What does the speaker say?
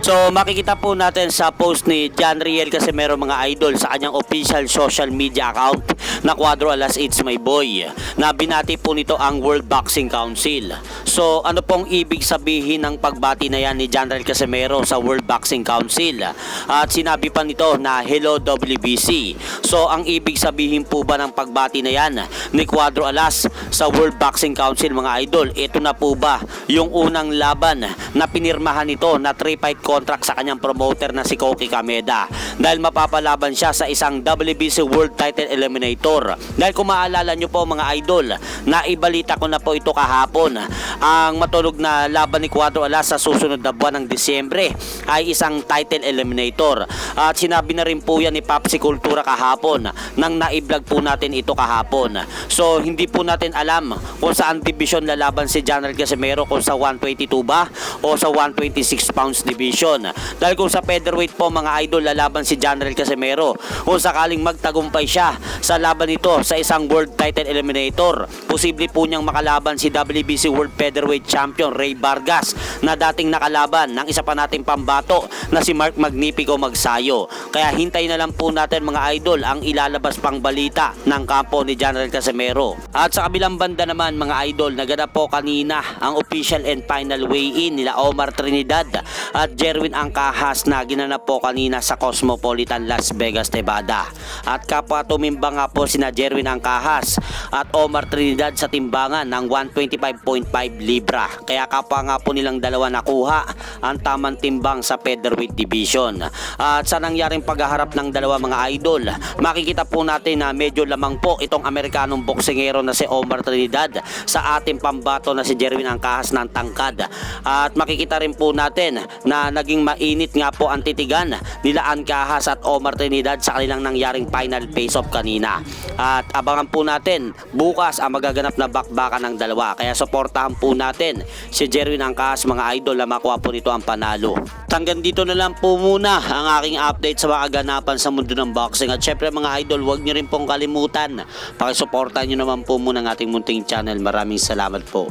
So makikita po natin sa post ni John Riel Casimero mga idol sa kanyang official social media account na Cuadro Alas It's My Boy na binati po nito ang World Boxing Council. So ano pong ibig sabihin ng pagbati na yan ni John Riel Casimero sa World Boxing Council? At sinabi pa nito na hello WBC. So ang ibig sabihin po ba ng pagbati na yan ni Cuadro Alas sa World Boxing Council mga idol? Ito na po ba yung unang laban na pinirmahan nito na 3-fight contract sa kanyang promoter na si Koki Kameda dahil mapapalaban siya sa isang WBC World Title Eliminator. Dahil kung maalala nyo po mga idol, naibalita ko na po ito kahapon, ang matunog na laban ni Cuadro Alas sa susunod na buwan ng Disyembre ay isang title eliminator. At sinabi na rin po yan ni Papsi Kultura kahapon nang naiblog po natin ito kahapon. So hindi po natin alam kung saan division lalaban si John Riel Casimero, kung sa 122 ba o sa 126 pounds division. Dahil kung sa featherweight po mga idol lalaban si John Riel Casimero, kung sakaling magtagumpay siya sa laban nito sa isang world title eliminator, posible po niyang makalaban si WBC World Featherweight Champion Ray Vargas na dating nakalaban ng isa pa nating pambato na si Mark Magnifico Magsayo. Kaya hintay na lang po natin mga idol ang ilalabas pang balita ng kampo ni John Riel Casimero. At sa kabilang banda naman mga idol, naganap po kanina ang official and final weigh-in nila Omar Trinidad at Jerwin Angkahas na ginanap po kanina sa Cosmopolitan Las Vegas, Nevada. At kapwa tumimba nga po sina Jerwin Angkahas at Omar Trinidad sa timbangan ng 125.5 libra. Kaya kapwa nga po nilang dalawa nakuha ang tamang timbang sa featherweight division. At sa nangyaring paghaharap ng dalawa mga idol, makikita po natin na medyo lamang po itong Amerikanong boksingero na si Omar Trinidad sa ating pambato na si Jerwin Angkahas ng tangkad. At makikita rin po natin na naging mainit nga po ang titigan nila Angkahas at Omar Trinidad sa kanilang nangyaring final face-off kanina. At abangan po natin bukas ang magaganap na bakbakan ng dalawa. Kaya suportahan po natin si Jerwin Angkahas mga idol na makuha po nito ang panalo. Hanggang dito na lang po muna ang aking update sa mga kaganapan sa mundo ng boxing. At syempre mga idol, huwag nyo rin pong kalimutan, pakisuportahan nyo naman po muna ang ating munting channel. Maraming salamat po.